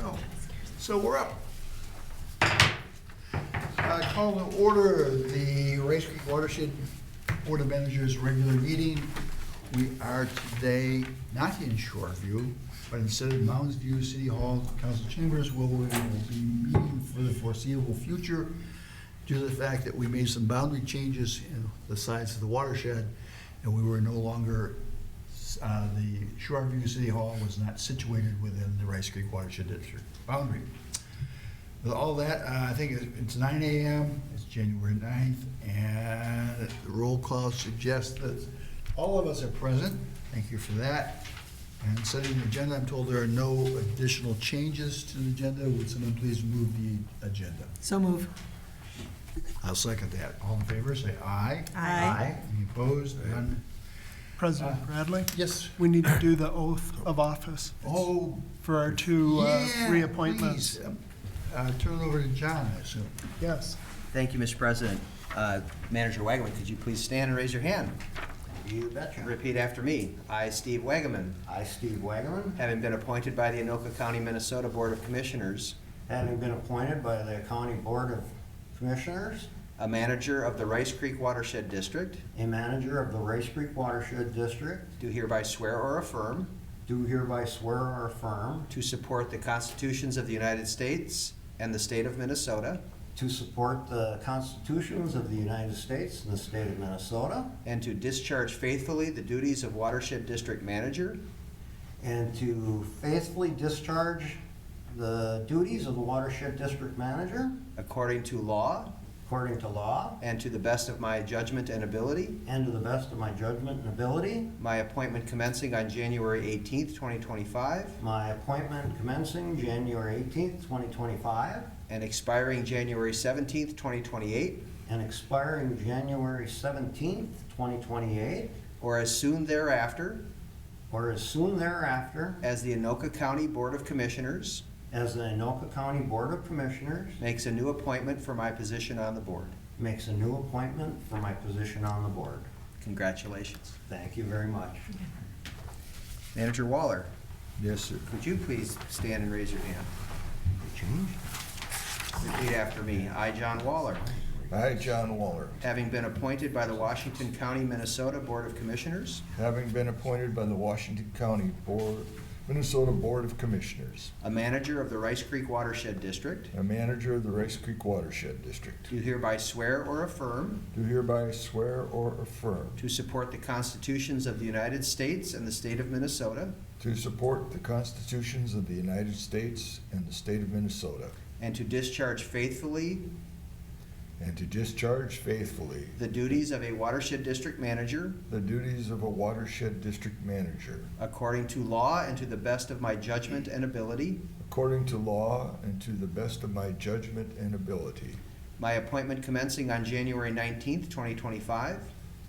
go. So we're up. Call to order the Rice Creek Watershed Board of Managers regular meeting. We are today not in Shoreview, but instead of Mounds View City Hall Council Chambers, where we will be meeting for the foreseeable future due to the fact that we made some boundary changes in the sides of the watershed, and we were no longer, the Shoreview City Hall was not situated within the Rice Creek Watershed District boundary. With all that, I think it's 9 a.m., it's January 9th, and the roll call suggests that all of us are present. Thank you for that. And setting the agenda, I'm told there are no additional changes to the agenda. Would someone please move the agenda? So move. I'll second that. All in favor, say aye. Aye. Any opposed? None? President Bradley, Yes. we need to do the oath of office Oh, for our two yeah, reappointments. please. Turn it over to John, I assume. Yes. Thank you, Mr. President. Manager Wagaman, could you please stand and raise your hand? You betcha. Repeat after me. I, Steve Wagaman, I, Steve Wagaman, having been appointed by the Anoka County, Minnesota Board of Commissioners, having been appointed by the County Board of Commissioners, a manager of the Rice Creek Watershed District, a manager of the Rice Creek Watershed District, do hereby swear or affirm do hereby swear or affirm to support the constitutions of the United States and the state of Minnesota, to support the constitutions of the United States and the state of Minnesota, and to discharge faithfully the duties of Watershed District Manager and to faithfully discharge the duties of the Watershed District Manager according to law according to law and to the best of my judgment and ability. and to the best of my judgment and ability. My appointment commencing on January 18th, 2025, My appointment commencing January 18th, 2025, and expiring January 17th, 2028, and expiring January 17th, 2028, or as soon thereafter or as soon thereafter as the Anoka County Board of Commissioners as the Anoka County Board of Commissioners makes a new appointment for my position on the board. makes a new appointment for my position on the board. Congratulations. Thank you very much. Manager Waller, Yes, sir. could you please stand and raise your hand? Change? Repeat after me. I, John Waller, I, John Waller, having been appointed by the Washington County, Minnesota Board of Commissioners, having been appointed by the Washington County Minnesota Board of Commissioners, a manager of the Rice Creek Watershed District, a manager of the Rice Creek Watershed District, do hereby swear or affirm do hereby swear or affirm to support the constitutions of the United States and the state of Minnesota, to support the constitutions of the United States and the state of Minnesota, and to discharge faithfully and to discharge faithfully the duties of a Watershed District Manager the duties of a Watershed District Manager, according to law and to the best of my judgment and ability. according to law and to the best of my judgment and ability. My appointment commencing on January 19th, 2025,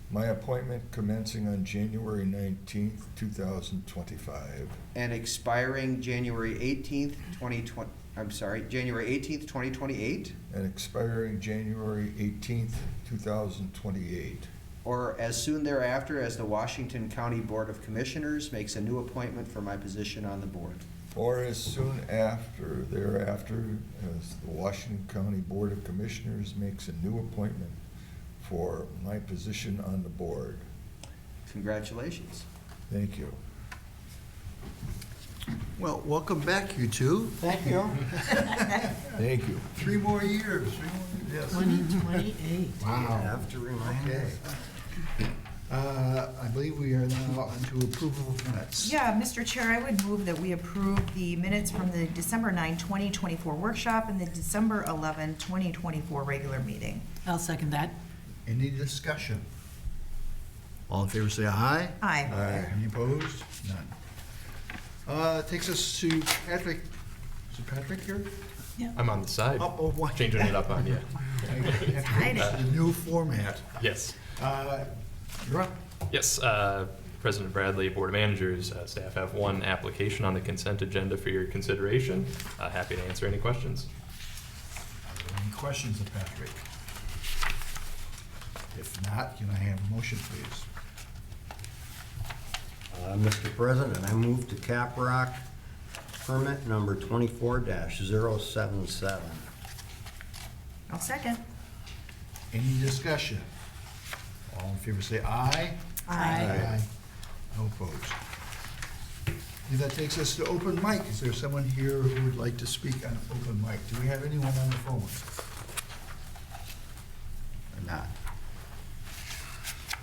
My appointment commencing on January 19th, 2025, and expiring January 18th, January 18th, 2028, and expiring January 18th, 2028, or as soon thereafter as the Washington County Board of Commissioners makes a new appointment for my position on the board. or as soon thereafter as the Washington County Board of Commissioners makes a new appointment for my position on the board. Congratulations. Thank you. Well, welcome back, you two. Thank you. Thank you. 3 more years. Yes. 2028. Wow. Have to remind Okay. us. I believe we are now on to approval of minutes. Yeah, Mr. Chair, I would move that we approve the minutes from the December 9, 2024 workshop and the December 11, 2024 regular meeting. I'll second that. Any discussion? All in favor say aye. Aye. Any opposed? None. Takes us to Patrick. Is it Patrick here? I'm on the side, Oh, what? changing it up on you. hiding. The new format. Yes. You're up. Yes, President Bradley, Board of Managers, staff have one application on the consent agenda for your consideration. Happy to answer any questions. Any questions of Patrick? If not, can I have a motion, please? Mr. President, I move to Caprock permit number 24-077. I'll second. Any discussion? All in favor say aye. Aye. No opposed. And that takes us to open mic. Is there someone here who would like to speak on open mic? Do we have anyone on the phone? Or not?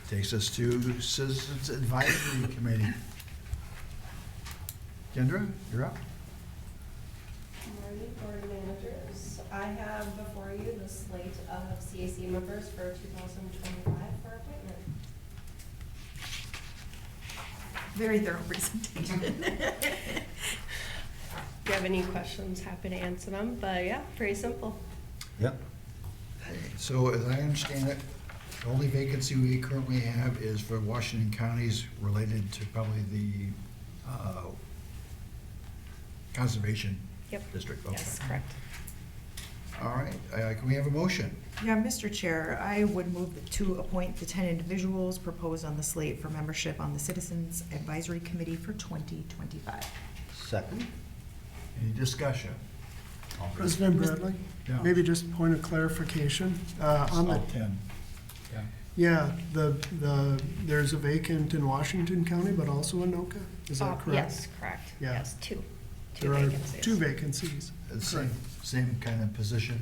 Takes us to Citizens Advisory Committee. Kendra, you're up. Good morning, board managers. I have before you the slate of CAC members for 2025 for appointment. Very thorough presentation. If you have any questions, happy to answer them, but yeah, pretty simple. Yep. So as I understand it, the only vacancy we currently have is for Washington counties related to probably the Conservation Yep. District. Okay. Yes, correct. All right, can we have a motion? Yeah, Mr. Chair, I would move to appoint the 10 individuals proposed on the slate for membership on the Citizens Advisory Committee for 2025. Second? Any discussion? President Bradley? Yeah. Maybe just a point of clarification. On the, Slide 10. yeah, there's a vacant in Washington County, but also in Anoka. Is that correct? Yes, correct. Yeah. Yes, two There are vacancies. 2 vacancies. Same kind of position?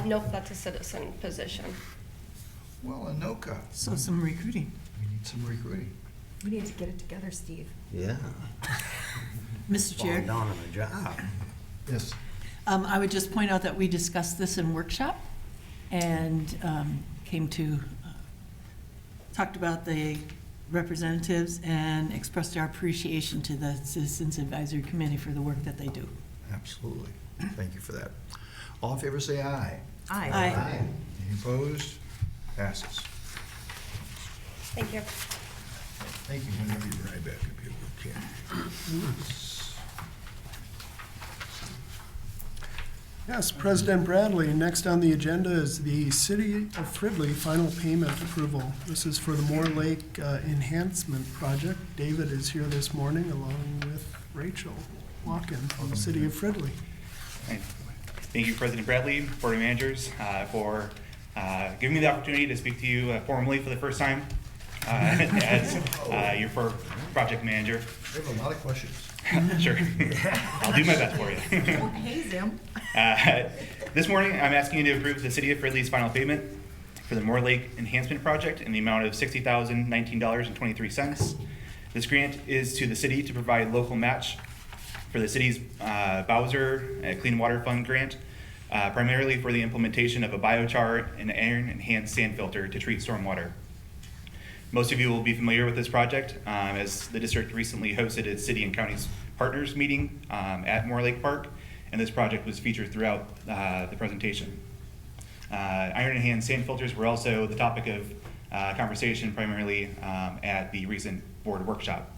Nope, that's a citizen position. Well, Anoka, So some recruiting. we need some recruiting. We need to get it together, Steve. Yeah. Mr. Falling Chair, down on the job. Yes. I would just point out that we discussed this in workshop and came to, talked about the representatives and expressed our appreciation to the Citizens Advisory Committee for the work that they do. Absolutely. Thank you for that. All in favor say aye. Aye. Aye. Any opposed? Passes. Thank you. Thank you. Whenever you're right back up here, okay. Yes, President Bradley, next on the agenda is the City of Fridley final payment approval. This is for the Moore Lake Enhancement Project. David is here this morning along with Rachel Walken from the City of Fridley. Thank you, President Bradley, Board of Managers, for giving me the opportunity to speak to you formally for the first time as your project manager. We have a lot of questions. Sure. I'll do my best for you. Don't haze him. This morning, I'm asking you to approve the City of Fridley's final payment for the Moore Lake Enhancement Project in the amount of $60,019.23. This grant is to the city to provide local match for the city's Bowser Clean Water Fund grant, primarily for the implementation of a biochar and iron enhanced sand filter to treat stormwater. Most of you will be familiar with this project as the district recently hosted its city and county's partners meeting at Moore Lake Park, and this project was featured throughout the presentation. Iron enhanced sand filters were also the topic of conversation primarily at the recent board workshop.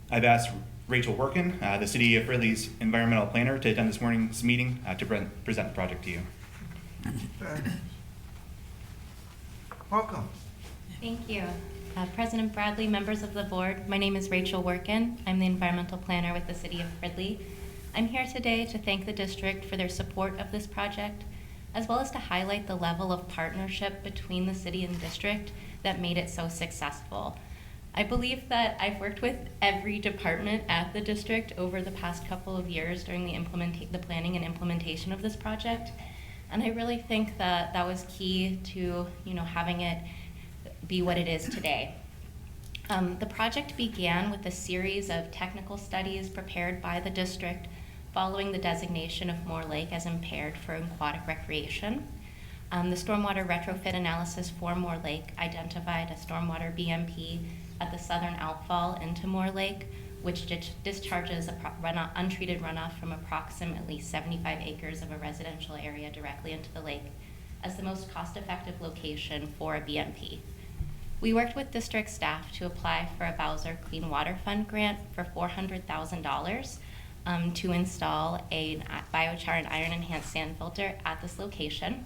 I've asked Rachel Workin, the City of Fridley's environmental planner, to attend this morning's meeting to present the project to you. Welcome. Thank you. President Bradley, members of the board, my name is Rachel Workin. I'm the environmental planner with the City of Fridley. I'm here today to thank the district for their support of this project, as well as to highlight the level of partnership between the city and district that made it so successful. I believe that I've worked with every department at the district over the past couple of years during the planning and implementation of this project, and I really think that that was key to having it be what it is today. The project began with a series of technical studies prepared by the district following the designation of Moore Lake as impaired for aquatic recreation. The stormwater retrofit analysis for Moore Lake identified a stormwater BMP at the southern outfall into Moore Lake, which discharges untreated runoff from approximately 75 acres of a residential area directly into the lake as the most cost-effective location for a BMP. We worked with district staff to apply for a Bowser Clean Water Fund grant for $400,000 to install a biochar and iron enhanced sand filter at this location,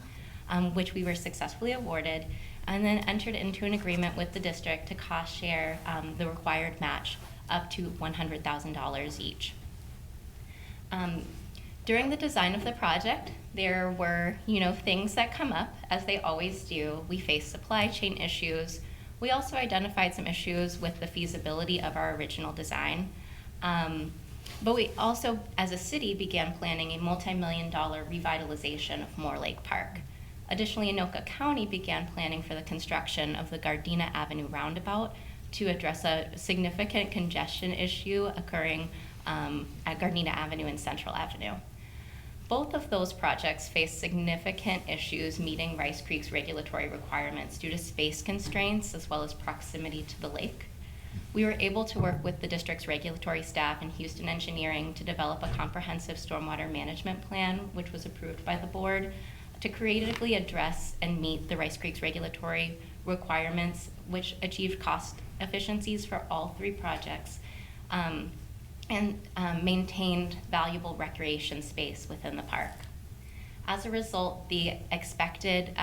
which we were successfully awarded, and then entered into an agreement with the district to cost share the required match up to $100,000 each. During the design of the project, there were, things that come up, as they always do. We faced supply chain issues. We also identified some issues with the feasibility of our original design. But we also, as a city, began planning a multi-million-dollar revitalization of Moore Lake Park. Additionally, Anoka County began planning for the construction of the Gardena Avenue roundabout to address a significant congestion issue occurring at Gardena Avenue and Central Avenue. Both of those projects faced significant issues meeting Rice Creek's regulatory requirements due to space constraints as well as proximity to the lake. We were able to work with the district's regulatory staff and Houston Engineering to develop a comprehensive stormwater management plan, which was approved by the board, to creatively address and meet the Rice Creek's regulatory requirements, which achieved cost efficiencies for all three projects, and maintained valuable recreation space within the park. As a result, the expected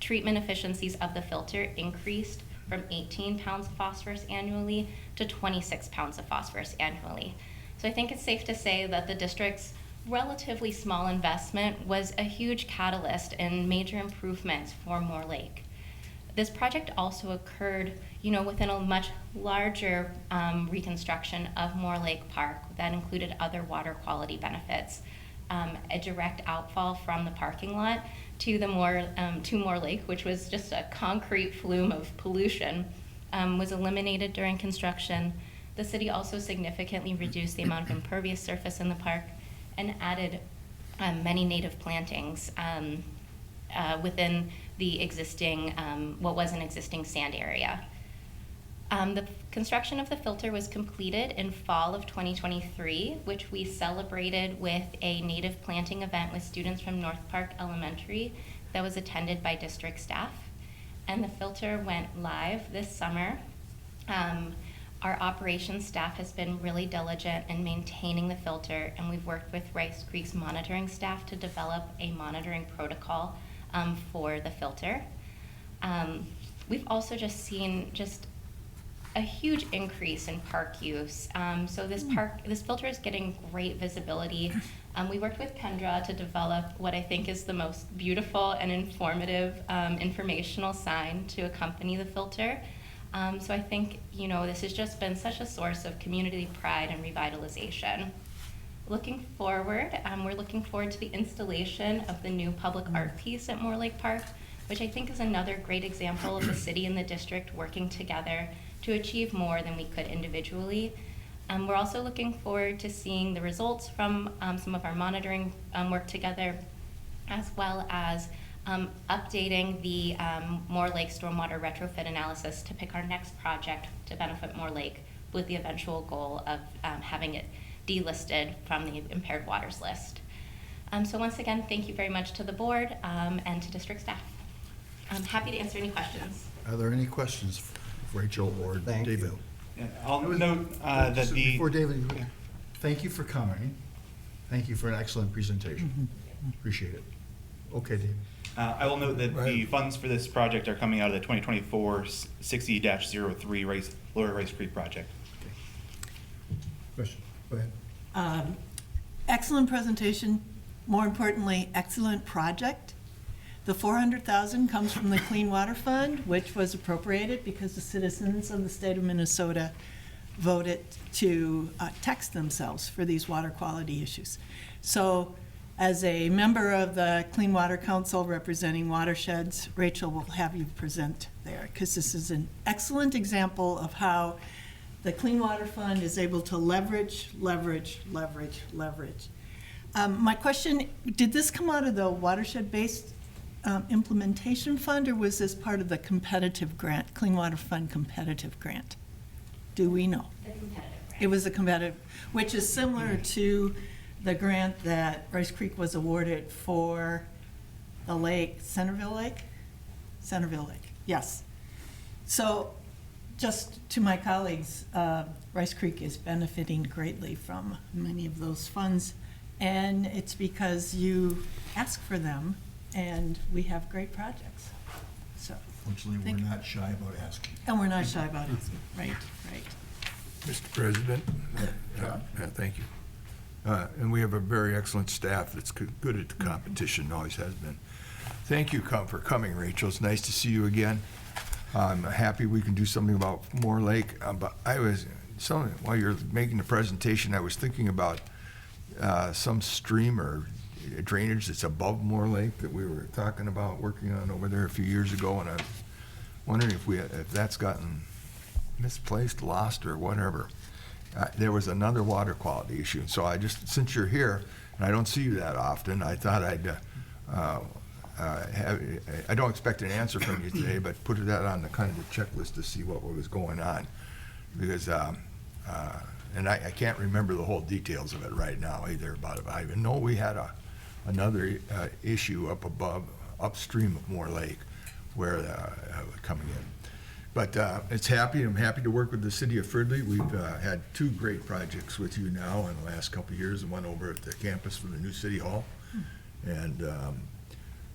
treatment efficiencies of the filter increased from 18 pounds of phosphorus annually to 26 pounds of phosphorus annually. So I think it's safe to say that the district's relatively small investment was a huge catalyst in major improvements for Moore Lake. This project also occurred, within a much larger reconstruction of Moore Lake Park that included other water quality benefits. A direct outfall from the parking lot to Moore Lake, which was just a concrete flume of pollution, was eliminated during construction. The city also significantly reduced the amount of impervious surface in the park and added many native plantings within the existing, what was an existing sand area. The construction of the filter was completed in fall of 2023, which we celebrated with a native planting event with students from North Park Elementary that was attended by district staff. And the filter went live this summer. Our operations staff has been really diligent in maintaining the filter, and we've worked with Rice Creek's monitoring staff to develop a monitoring protocol for the filter. We've also just seen a huge increase in park use. So this filter is getting great visibility. We worked with Kendra to develop what I think is the most beautiful and informative informational sign to accompany the filter. So I think, this has just been such a source of community pride and revitalization. Looking forward, we're looking forward to the installation of the new public art piece at Moore Lake Park, which I think is another great example of the city and the district working together to achieve more than we could individually. We're also looking forward to seeing the results from some of our monitoring work together, as well as updating the Moore Lake stormwater retrofit analysis to pick our next project to benefit Moore Lake, with the eventual goal of having it delisted from the impaired waters list. So once again, thank you very much to the board and to district staff. I'm happy to answer any questions. Are there any questions for Rachel or Thank you. David? Yeah, I'll note that So the. Before David, thank you for coming. Thank you for an excellent presentation. Appreciate it. Okay, David. I will note that the funds for this project are coming out of the 2024 60-03 Lower Rice Creek project. Question, go ahead. Excellent presentation. More importantly, excellent project. The $400,000 comes from the Clean Water Fund, which was appropriated because the citizens of the state of Minnesota voted to tax themselves for these water quality issues. So as a member of the Clean Water Council representing watersheds, Rachel will have you present there, because this is an excellent example of how the Clean Water Fund is able to leverage. My question, did this come out of the watershed-based implementation fund, or was this part of the competitive grant, Clean Water Fund competitive grant? Do we know? The competitive grant. It was a competitive, which is similar to the grant that Rice Creek was awarded for the lake, Centerville Lake? Centerville Lake, yes. So just to my colleagues, Rice Creek is benefiting greatly from many of those funds, and it's because you ask for them, and we have great projects. So, Fortunately, we're not shy about asking. and we're not shy about it, right. Mr. President. Thank you. And we have a very excellent staff that's good at the competition, always has been. Thank you for coming, Rachel. It's nice to see you again. I'm happy we can do something about Moore Lake. But while you're making the presentation, I was thinking about some stream or drainage that's above Moore Lake that we were talking about working on over there a few years ago, and I'm wondering if that's gotten misplaced, lost, or whatever. There was another water quality issue, so since you're here, and I don't see you that often, I thought I'd I don't expect an answer from you today, but put that on the kind of the checklist to see what was going on, because and I can't remember the whole details of it right now either. About it, I know we had another issue upstream of Moore Lake, where coming in. But I'm happy to work with the city of Fridley. We've had 2 great projects with you now in the last couple of years, and one over at the campus for the new city hall. And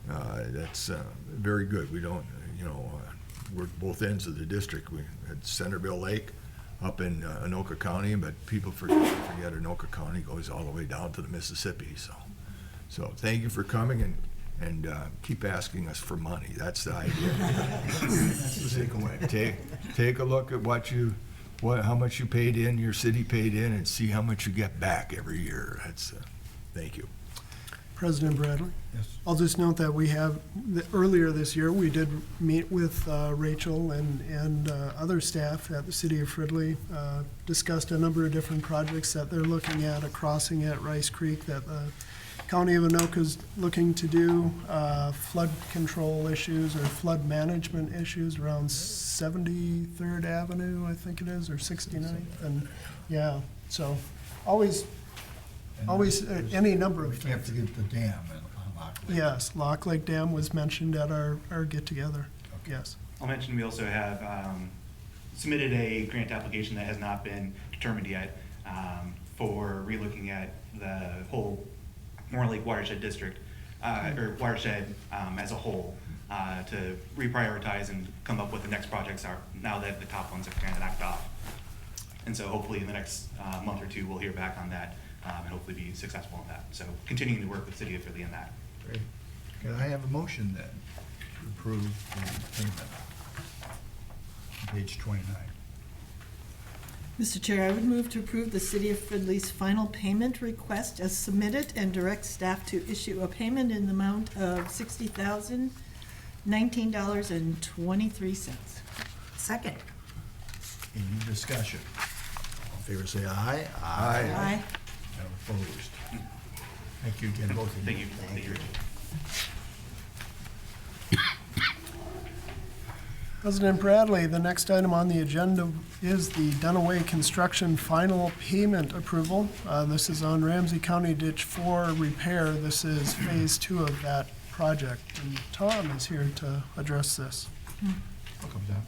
that's very good. We don't, we're both ends of the district. We had Centerville Lake up in Anoka County, but people forget Anoka County goes all the way down to the Mississippi. So thank you for coming, and keep asking us for money. That's the idea. That's the takeaway. Take a look at how much you paid in, your city paid in, and see how much you get back every year. Thank you. President Bradley? Yes. I'll just note that earlier this year, we did meet with Rachel and other staff at the city of Fridley, discussed a number of different projects that they're looking at, a crossing at Rice Creek that the County of Anoka's looking to do, flood control issues or flood management issues around 73rd Avenue, I think it is, or 69th, and yeah, so always any number of We can't things. forget the dam in Lock Lake. Yes, Lock Lake Dam was mentioned at our get-together, yes. I'll mention we also have submitted a grant application that has not been determined yet for relooking at the whole Moore Lake Watershed District, or Watershed as a whole, to reprioritize and come up with the next projects are now that the top ones have kind of knocked off. And so hopefully in the next month or 2, we'll hear back on that and hopefully be successful in that. So continuing to work with City of Fridley in that. Great. Can I have a motion then to approve the payment? Page 29. Mr. Chair, I would move to approve the City of Fridley's final payment request as submitted and direct staff to issue a payment in the amount of $60,019.23. Second. Any discussion? All in favor, say aye. Aye. None opposed. Thank you again, both of you. Thank you. Thank you, Richard. President Bradley, the next item on the agenda is the Dunaway Construction final payment approval. This is on Ramsey County Ditch 4 repair. This is phase 2 of that project. And Tom is here to address this. Welcome, Tom.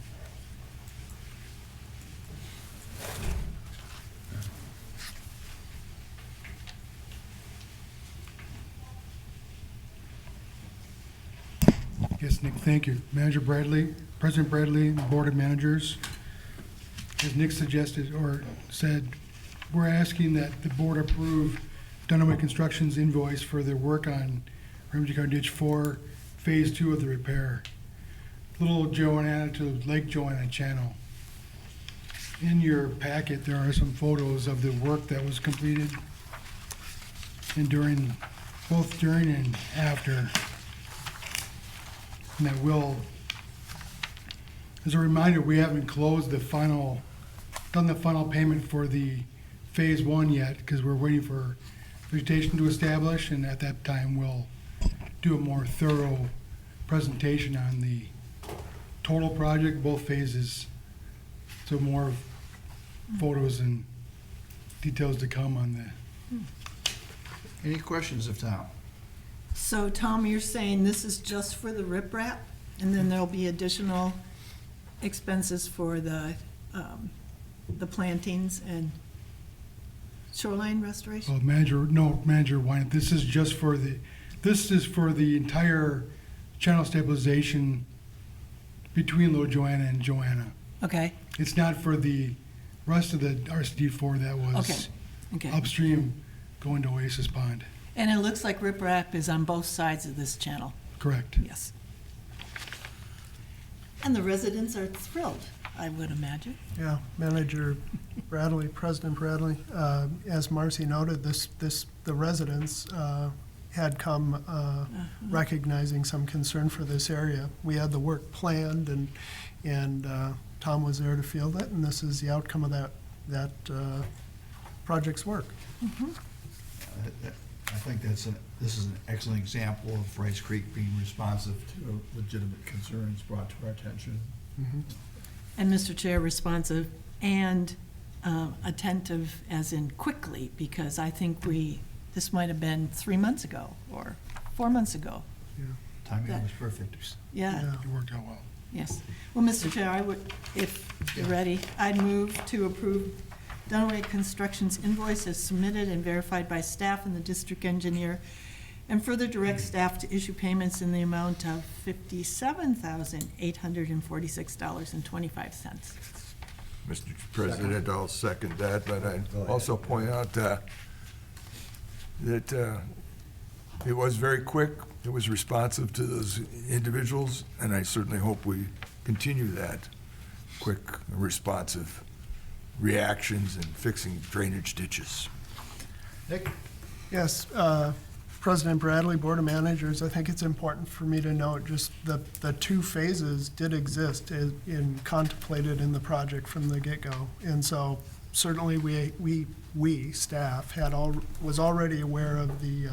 Yes, Nick, thank you. Manager Bradley, President Bradley, Board of Managers. As Nick suggested or said, we're asking that the board approve Dunaway Construction's invoice for their work on Ramsey County Ditch 4, Phase 2 of the repair. Little Joanna to Lake Joanna Channel. In your packet, there are some photos of the work that was completed and both during and after. And that will, as a reminder, we haven't closed done the final payment for the phase 1 yet, because we're waiting for vegetation to establish, and at that time, we'll do a more thorough presentation on the total project, both phases. So more photos and details to come on that. Any questions of Tom? So, Tom, you're saying this is just for the riprap, and then there'll be additional expenses for the plantings and shoreline restoration? Well, Manager Wynant, this is for the entire channel stabilization between Little Joanna and Joanna. Okay, It's not for the rest of the RCD4 that Okay, was okay. upstream going to Oasis Pond. And it looks like riprap is on both sides of this channel. Correct. Yes. And the residents are thrilled, I would imagine. Yeah, Manager Bradley, President Bradley, as Marcy noted, the residents had come recognizing some concern for this area. We had the work planned, and Tom was there to field it, and this is the outcome of that project's work. I think this is an excellent example of Rice Creek being responsive to legitimate concerns brought to our attention. And Mr. Chair, responsive and attentive as in quickly, because I think this might have been 3 months ago or 4 months ago. Timing was perfect. Yeah, It worked out well. yes. Well, Mr. Chair, I would, if you're ready, I'd move to approve Dunaway Construction's invoice as submitted and verified by staff and the district engineer, and further direct staff to issue payments in the amount of $57,846.25. Mr. President, I'll second that, but I'd also point out that it was very quick, it was responsive to those individuals, and I certainly hope we continue that quick, responsive reactions and fixing drainage ditches. Nick? Yes, President Bradley, Board of Managers, I think it's important for me to note just the two phases did exist contemplated in the project from the get-go. And so certainly we staff, was already aware of the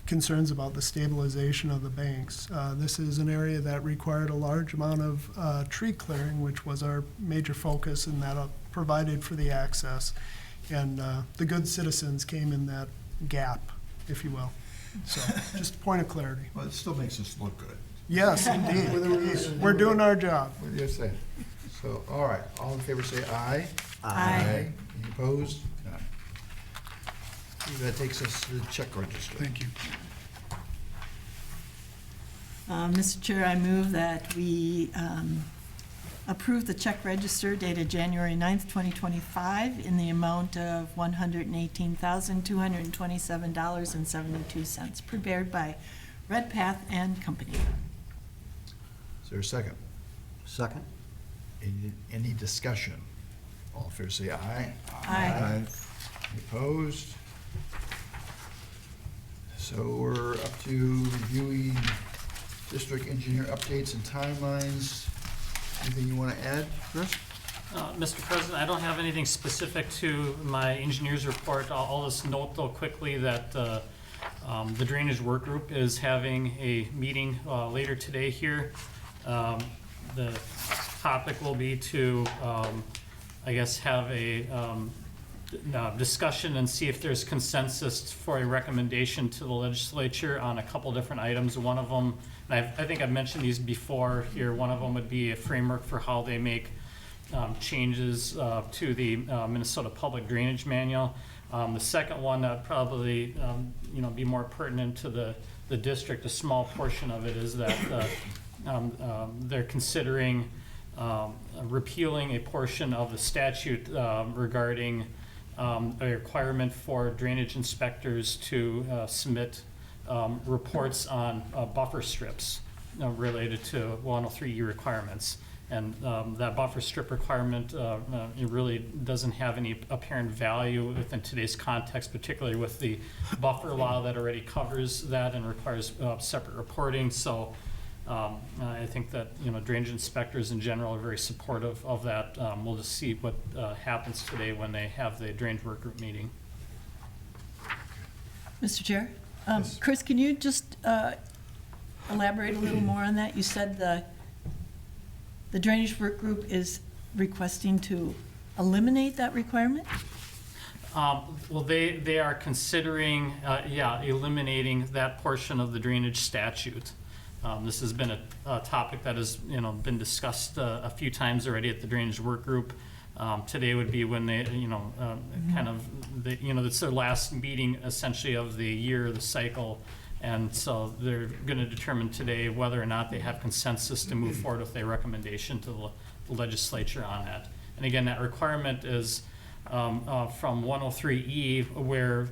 concerns about the stabilization of the banks. This is an area that required a large amount of tree clearing, which was our major focus, and that provided for the access. And the good citizens came in that gap, if you will. So, just a point of clarity. Well, it still makes us look good. Yes, indeed. We're doing our job. What do you say? So, all right, all in favor say aye. Aye. Any opposed? None. That takes us to the check register. Thank you. Mr. Chair, I move that we approve the check register dated January 9th, 2025 in the amount of $118,227.72 prepared by Red Path and Company. Is there a second? Second? Any discussion? All in favor say aye. Aye. Any opposed? So we're up to reviewing district engineer updates and timelines. Anything you want to add, Chris? Mr. President, I don't have anything specific to my engineer's report. I'll just note though quickly that the drainage work group is having a meeting later today here. The topic will be to, I guess, have a discussion and see if there's consensus for a recommendation to the legislature on a couple different items. One of them, and I think I've mentioned these before here, one of them would be a framework for how they make changes to the Minnesota Public Drainage Manual. The second one that probably be more pertinent to the district, a small portion of it, is that they're considering repealing a portion of the statute regarding a requirement for drainage inspectors to submit reports on buffer strips related to 103E requirements. And that buffer strip requirement it really doesn't have any apparent value within today's context, particularly with the buffer law that already covers that and requires separate reporting. So I think that drainage inspectors in general are very supportive of that. We'll just see what happens today when they have the drainage work group meeting. Mr. Chair? Yes. Chris, can you just elaborate a little more on that? You said the drainage work group is requesting to eliminate that requirement? Well, they are considering, eliminating that portion of the drainage statute. This has been a topic that has, been discussed a few times already at the drainage work group. Today would be when they, it's their last meeting essentially of the year, the cycle. And so they're going to determine today whether or not they have consensus to move forward with a recommendation to the legislature on that. And again, that requirement is from 103E, where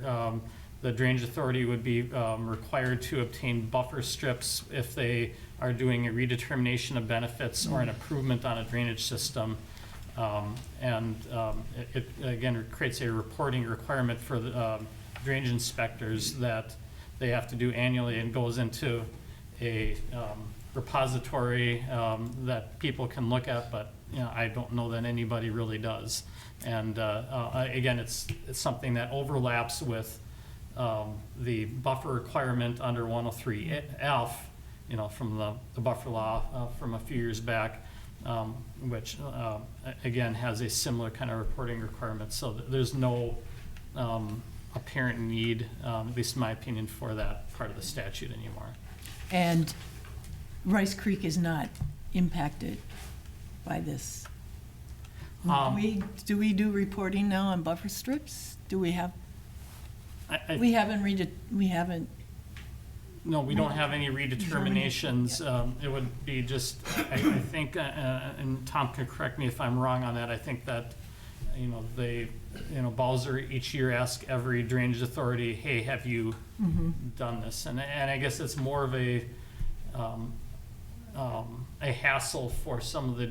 the Drainage Authority would be required to obtain buffer strips if they are doing a redetermination of benefits or an improvement on a drainage system. It again creates a reporting requirement for the drainage inspectors that they have to do annually, and goes into a repository that people can look at, but I don't know that anybody really does. And again, it's something that overlaps with the buffer requirement under 103F, from the buffer law from a few years back, which again has a similar kind of reporting requirement. So there's no apparent need, at least in my opinion, for that part of the statute anymore. And Rice Creek is not impacted by this. Do we do reporting now on buffer strips? Do we have? We haven't. No, we don't have any redeterminations. It would be just, I think, and Tom can correct me if I'm wrong on that, I think that, Bowser each year asks every drainage authority, hey, have you done this? And I guess it's more of a hassle for some of the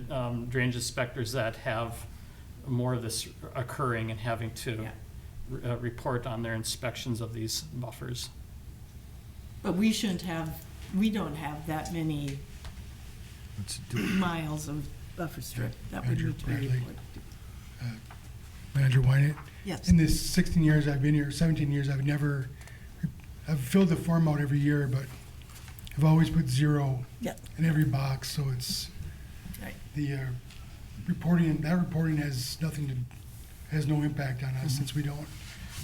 drainage inspectors that have more of this occurring and having to report on their inspections of these buffers. But we don't have that many miles of buffer strip that would need to be reported. Manager Wynett? Yes. In this 16 years I've been here, 17 years, I've filled the form out every year, but I've always put 0 in every box, so it's the reporting has no impact on us since we don't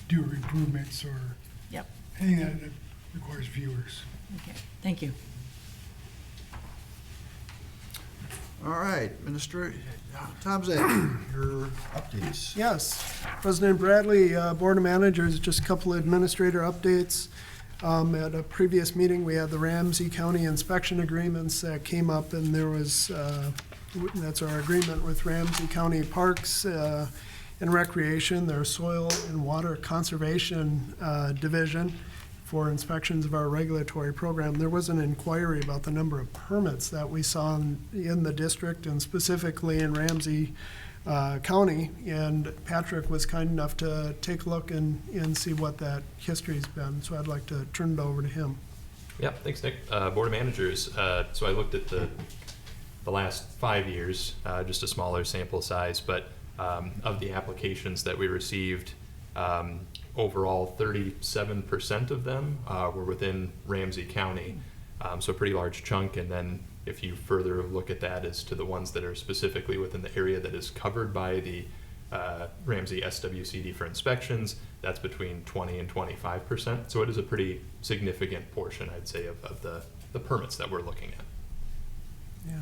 do improvements or anything that requires viewers. Okay, thank you. All right, Minister Tom Zak, your updates. Yes, President Bradley, Board of Managers, just a couple of administrator updates. At a previous meeting, we had the Ramsey County inspection agreements that came up, and there was, that's our agreement with Ramsey County Parks and Recreation, their Soil and Water Conservation Division, for inspections of our regulatory program. There was an inquiry about the number of permits that we saw in the district, and specifically in Ramsey County, and Patrick was kind enough to take a look and see what that history's been, so I'd like to turn it over to him. Yeah, thanks, Nick. Board of Managers, so I looked at the last 5 years, just a smaller sample size, but of the applications that we received, overall 37% of them were within Ramsey County, so a pretty large chunk. And then if you further look at that as to the ones that are specifically within the area that is covered by the Ramsey SWCD for inspections, that's between 20 and 25%. So it is a pretty significant portion, I'd say, of the permits that we're looking at. Yeah.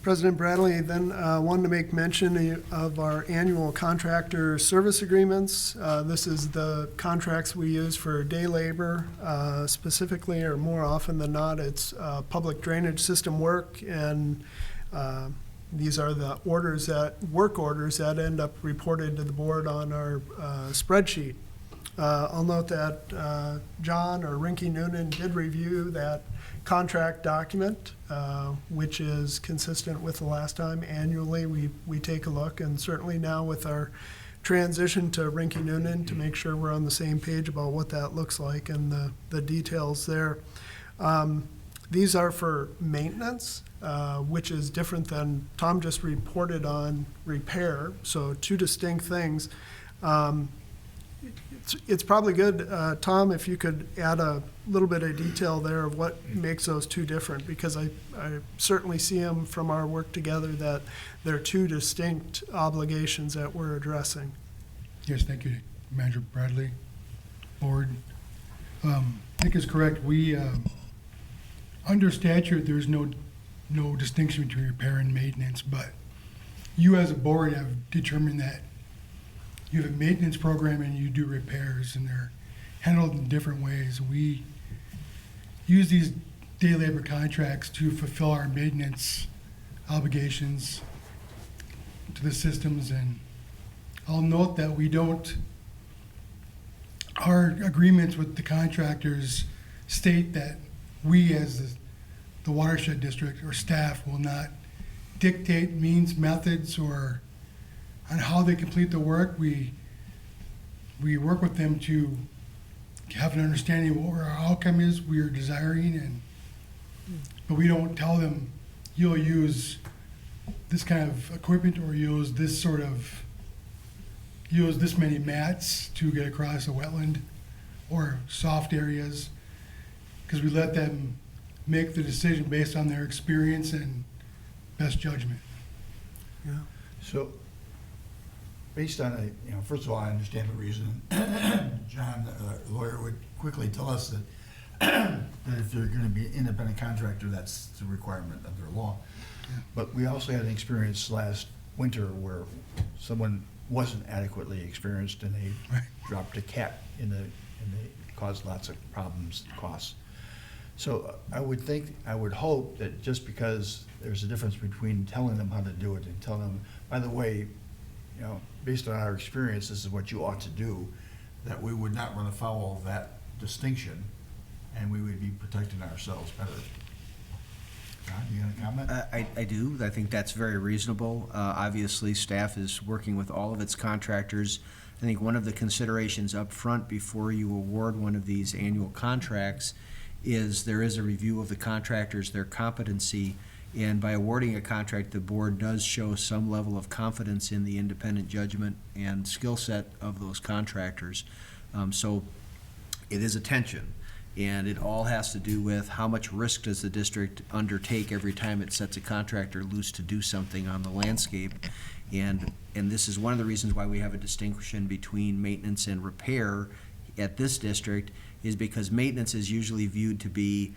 President Bradley then wanted to make mention of our annual contractor service agreements. This is the contracts we use for day labor, specifically, or more often than not, it's public drainage system work, and these are the work orders that end up reported to the board on our spreadsheet. I'll note that John or Rinky Noonan did review that contract document, which is consistent with the last time. Annually, we take a look, and certainly now with our transition to Rinky Noonan, to make sure we're on the same page about what that looks like and the details there. These are for maintenance, which is different than Tom just reported on repair, so two distinct things. It's probably good, Tom, if you could add a little bit of detail there of what makes those two different, because I certainly see them from our work together that they're two distinct obligations that we're addressing. Yes, thank you, Manager Bradley. Board, Nick is correct. We, under statute, there's no distinction between repair and maintenance, but you as a board have determined that you have a maintenance program and you do repairs, and they're handled in different ways. We use these day labor contracts to fulfill our maintenance obligations, to the systems. And I'll note that we don't, our agreements with the contractors state that we as the watershed district or staff will not dictate means, methods, or on how they complete the work. We work with them to have an understanding of what our outcome is we are desiring, but we don't tell them you'll use this kind of equipment or use this many mats to get across a wetland or soft areas, because we let them make the decision based on their experience and best judgment. So, based on, first of all, I understand the reason. John, the lawyer, would quickly tell us that, that if they're gonna be an independent contractor, that's the requirement under law. But we also had an experience last winter where someone wasn't adequately experienced and they dropped a cat and they caused lots of problems, costs. So I would hope that just because there's a difference between telling them how to do it and telling them, by the way, based on our experience, this is what you ought to do, that we would not run afoul of that distinction and we would be protecting ourselves better. John, you got a comment? I do. I think that's very reasonable. Obviously, staff is working with all of its contractors. I think one of the considerations up front before you award one of these annual contracts is there is a review of the contractors, their competency, and by awarding a contract, the board does show some level of confidence in the independent judgment and skill set of those contractors. So it is a tension, and it all has to do with how much risk does the district undertake every time it sets a contractor loose to do something on the landscape. And this is one of the reasons why we have a distinction between maintenance and repair at this district, is because maintenance is usually viewed to be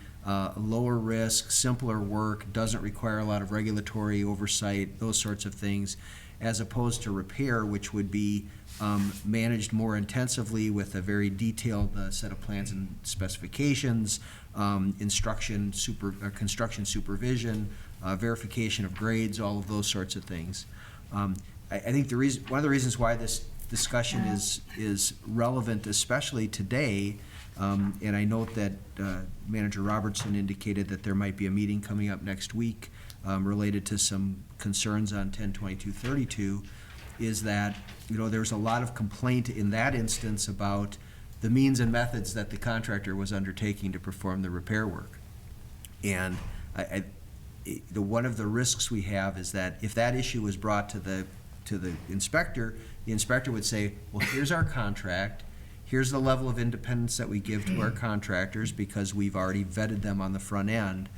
lower risk, simpler work, doesn't require a lot of regulatory oversight, those sorts of things, as opposed to repair, which would be managed more intensively with a very detailed set of plans and specifications, construction supervision, verification of grades, all of those sorts of things. I think one of the reasons why this discussion is relevant, especially today, and I note that Manager Robertson indicated that there might be a meeting coming up next week related to some concerns on 10/22/32, is that there's a lot of complaint in that instance about the means and methods that the contractor was undertaking to perform the repair work. And one of the risks we have is that if that issue was brought to the inspector would say, well, here's our contract, here's the level of independence that we give to our contractors because we've already vetted them on the front end.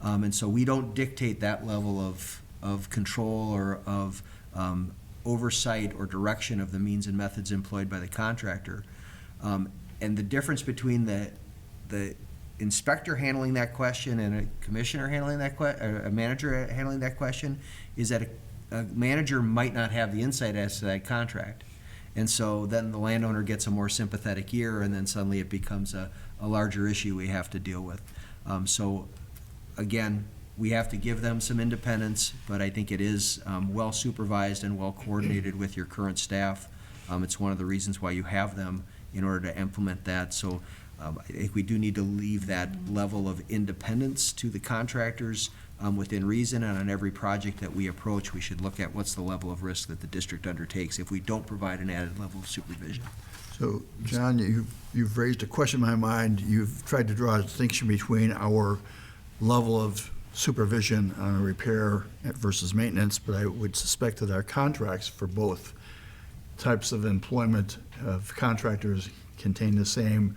And so we don't dictate that level of control or of oversight or direction of the means and methods employed by the contractor. And the difference between the inspector handling that question and a commissioner handling that or a manager handling that question is that a manager might not have the insight as to that contract. And so then the landowner gets a more sympathetic ear, and then suddenly it becomes a larger issue we have to deal with. So again, we have to give them some independence, but I think it is well supervised and well coordinated with your current staff. It's one of the reasons why you have them, in order to implement that. So I think we do need to leave that level of independence to the contractors within reason, and on every project that we approach, we should look at what's the level of risk that the district undertakes if we don't provide an added level of supervision. So, John, you've raised a question in my mind. You've tried to draw a distinction between our level of supervision on a repair versus maintenance, but I would suspect that our contracts for both types of employment of contractors contain the same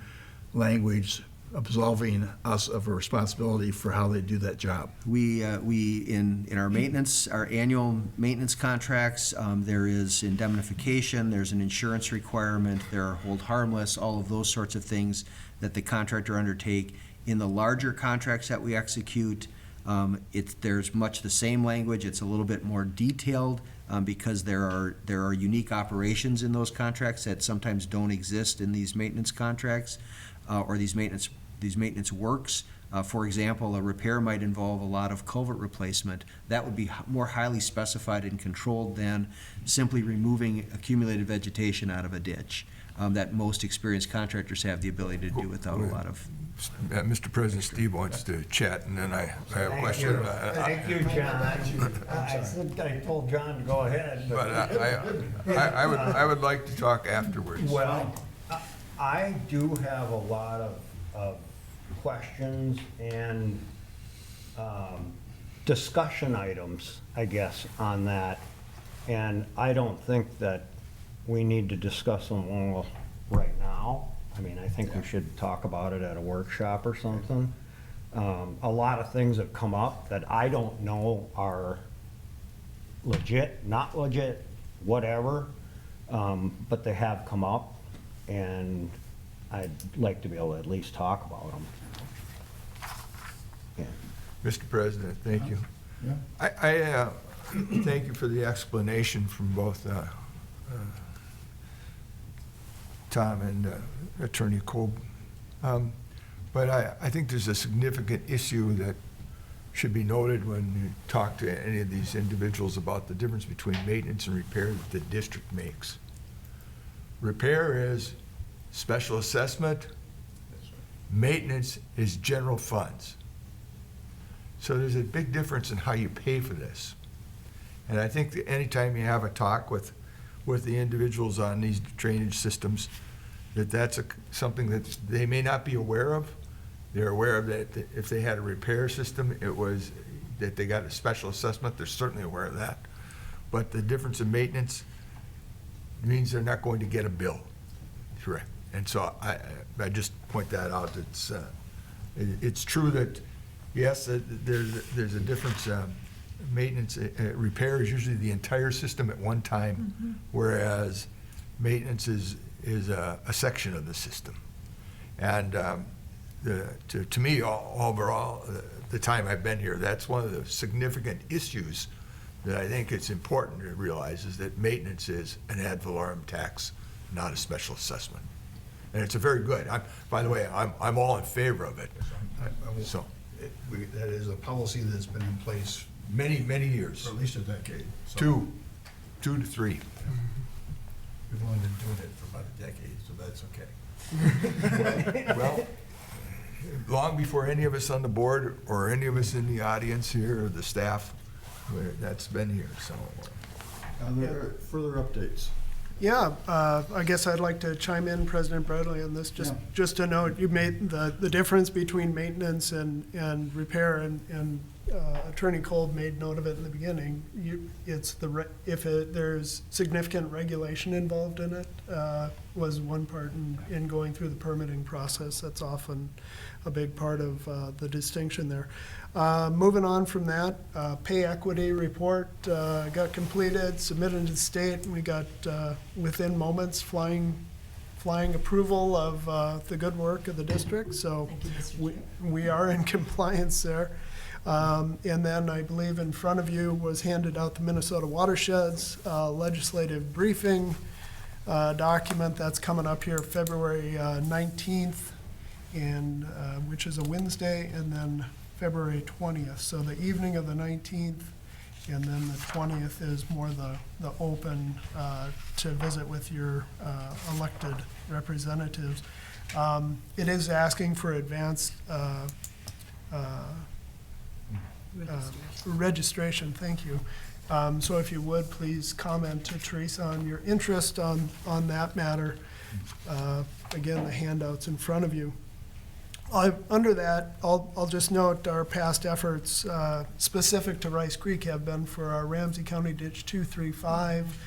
language absolving us of a responsibility for how they do that job. We in our maintenance, our annual maintenance contracts, there is indemnification, there's an insurance requirement, there are hold harmless, all of those sorts of things that the contractor undertake. In the larger contracts that we execute, there's much the same language. It's a little bit more detailed because there are unique operations in those contracts that sometimes don't exist in these maintenance contracts or these maintenance works. For example, a repair might involve a lot of culvert replacement. That would be more highly specified and controlled than simply removing accumulated vegetation out of a ditch that most experienced contractors have the ability to do without a lot of. Mr. President, Steve wants to chat, and then I have a question. Thank you, John. I told John to go ahead, But I would like to talk afterwards. Well, I do have a lot of questions and discussion items, I guess, on that. And I don't think that we need to discuss them all right now. I mean, I think we should talk about it at a workshop or something. A lot of things have come up that I don't know are legit, not legit, whatever, but they have come up, and I'd like to be able to at least talk about them. Yeah. Mr. President, thank you. Yeah. I thank you for the explanation from both Tom and Attorney Kolb. But I think there's a significant issue that should be noted when you talk to any of these individuals about the difference between maintenance and repair that the district makes. Repair is special assessment. Maintenance is general funds. So there's a big difference in how you pay for this. And I think that anytime you have a talk with the individuals on these drainage systems, that's something that they may not be aware of. They're aware of that if they had a repair system, it was that they got a special assessment. They're certainly aware of that. But the difference in maintenance means they're not going to get a bill. Correct. And so I just point that out. It's true that, yes, there's a difference. Maintenance, repair is usually the entire system at one time, whereas maintenance is a section of the system. And to me, overall, the time I've been here, that's one of the significant issues that I think it's important to realize, is that maintenance is an ad valorem tax, not a special assessment. And it's a very good, by the way, I'm all in favor of it. So That is a policy that's been in place many, many years. for at least a decade. So Two to three. we've only been doing it for about a decade, so that's okay. Well, long before any of us on the board or any of us in the audience here or the staff, that's been here, so. Are there further updates? Yeah, I guess I'd like to chime in, President Bradley, on this. Just to note, you made the difference between maintenance and repair, and Attorney Kolb made note of it in the beginning. If there's significant regulation involved in it, was one part in going through the permitting process. That's often a big part of the distinction there. Moving on from that, pay equity report got completed, submitted to the state, and we got, within moments, flying approval of the good work of the district. So we are in compliance there. And then I believe in front of you was handed out the Minnesota Watersheds legislative briefing document that's coming up here February 19th, and which is a Wednesday, and then February 20th. So the evening of the 19th, and then the 20th is more the open to visit with your elected representatives. It is asking for advanced registration, thank you. So if you would, please comment to Teresa on your interest on that matter. Again, the handout's in front of you. Under that, I'll just note our past efforts specific to Rice Creek have been for our Ramsey County Ditch 235,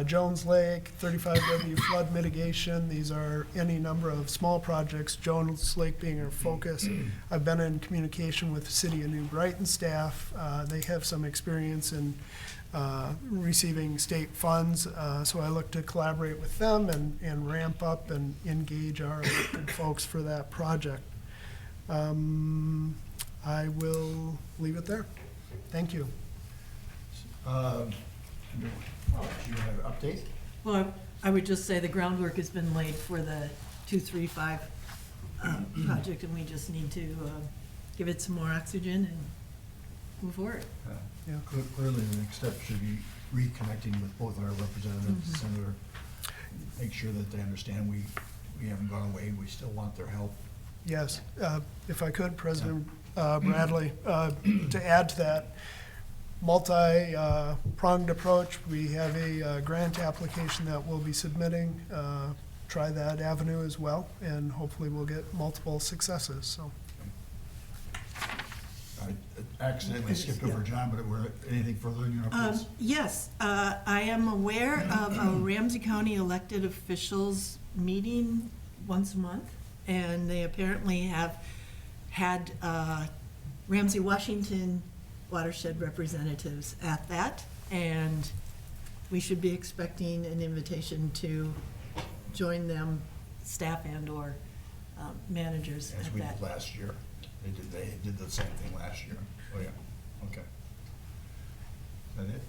Jones Lake, 35W flood mitigation. These are any number of small projects, Jones Lake being our focus. I've been in communication with the City of New Brighton staff. They have some experience in receiving state funds, so I look to collaborate with them and ramp up and engage our elected folks for that project. I will leave it there. Thank you. Do you have an update? Well, I would just say the groundwork has been laid for the 235 project, and we just need to give it some more oxygen and move forward. Yeah. Clearly, the next step should be reconnecting with both our representatives, Senator, make sure that they understand we haven't gone away, we still want their help. Yes, if I could, President Bradley, to add to that, multi-pronged approach, we have a grant application that we'll be submitting. Try that avenue as well, and hopefully we'll get multiple successes, so. I accidentally skipped over John, but were anything further in your updates? Yes, I am aware of a Ramsey County elected officials meeting once a month, and they apparently have had Ramsey, Washington watershed representatives at that, and we should be expecting an invitation to join them, staff and/or managers As at we that. did last year. They did the same thing last year. Oh, yeah, okay. Is that it?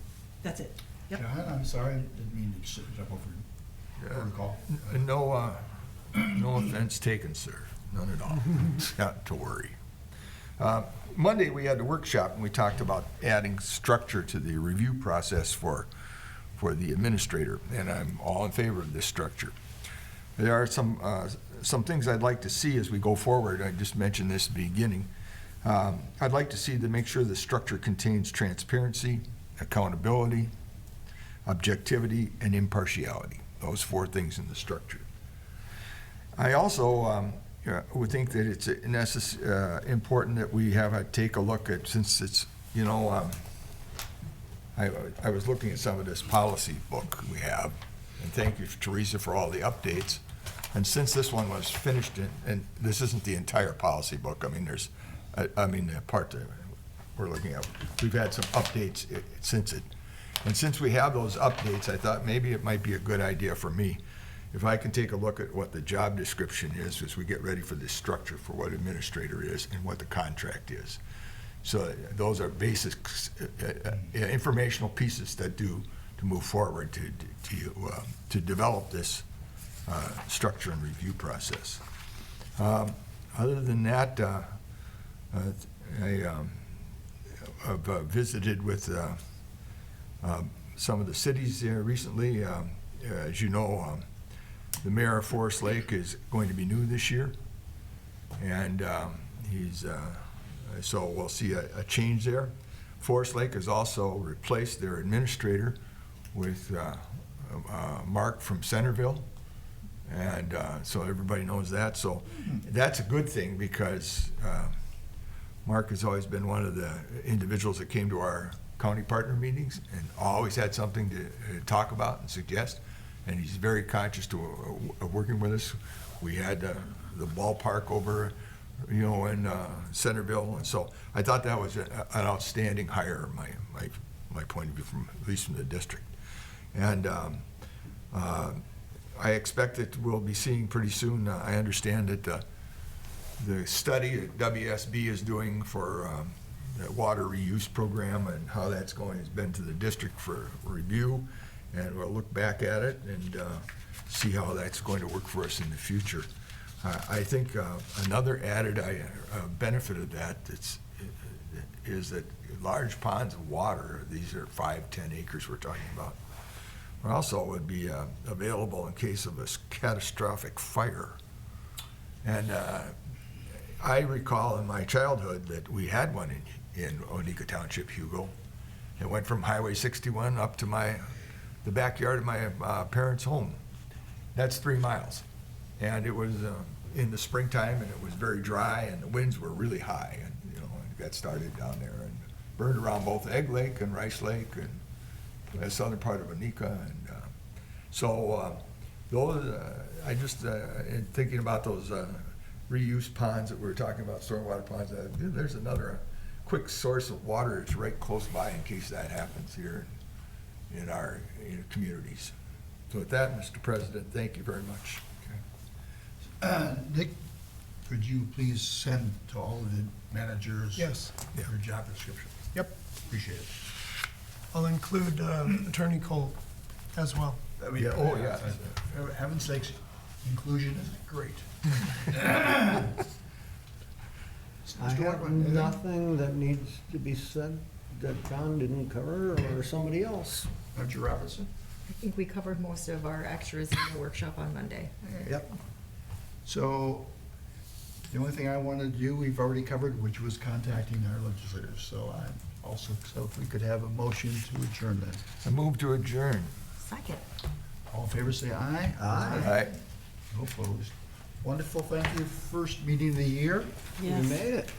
That's it. Yep. John, I'm sorry, I didn't mean to jump over your protocol. No offense taken, sir. None at all. Not to worry. Monday, we had a workshop, and we talked about adding structure to the review process for the administrator, and I'm all in favor of this structure. There are some things I'd like to see as we go forward. I just mentioned this at the beginning. I'd like to see to make sure the structure contains transparency, accountability, objectivity, and impartiality. Those 4 things in the structure. I also would think that it's important that we take a look at, since it's, I was looking at some of this policy book we have, and thank you, Teresa, for all the updates. And since this one was finished, and this isn't the entire policy book, I mean, the part that we're looking at, we've had some updates since it. And since we have those updates, I thought maybe it might be a good idea for me if I can take a look at what the job description is as we get ready for this structure for what administrator is and what the contract is. So those are basic informational pieces that to move forward to develop this structure and review process. Other than that, I've visited with some of the cities here recently. As you know, the mayor of Forest Lake is going to be new this year, and so we'll see a change there. Forest Lake has also replaced their administrator with Mark from Centerville, and so everybody knows that. So that's a good thing, because Mark has always been one of the individuals that came to our county partner meetings and always had something to talk about and suggest, and he's very conscious of working with us. We had the ballpark over, in Centerville, and so I thought that was an outstanding hire, my point of view, at least from the district. And I expect that we'll be seeing pretty soon. I understand that the study that WSB is doing for the water reuse program and how that's going has been to the district for review, and we'll look back at it and see how that's going to work for us in the future. I think another added benefit of that is that large ponds of water, these are 5-10 acres we're talking about, also would be available in case of a catastrophic fire. And I recall in my childhood that we had one in Onika Township, Hugo. It went from Highway 61 up to the backyard of my parents' home. That's 3 miles. And it was in the springtime, and it was very dry, and the winds were really high, and it got started down there and burned around both Egg Lake and Rice Lake and the southern part of Onika. And so those, I just in thinking about those reuse ponds that we were talking about, stormwater ponds, there's another quick source of water that's right close by in case that happens here in our communities. So with that, Mr. President, thank you very much. Nick, could you please send to all of the managers Yes. your job description? Yep. Appreciate it. I'll include Attorney Cole as well. Yeah, oh, yeah. For heaven's sakes, inclusion is great. I have nothing that needs to be said that John didn't cover or somebody else. Manager Robertson? I think we covered most of our extras in the workshop on Monday. Yep. So, the only thing I wanted to do, we've already covered, which was contacting our legislators. So if we could have a motion to adjourn then. I move to adjourn. Second. All in favor, say aye. Aye. No opposed. Wonderful, thank you. First meeting of the year. Yes. We made it.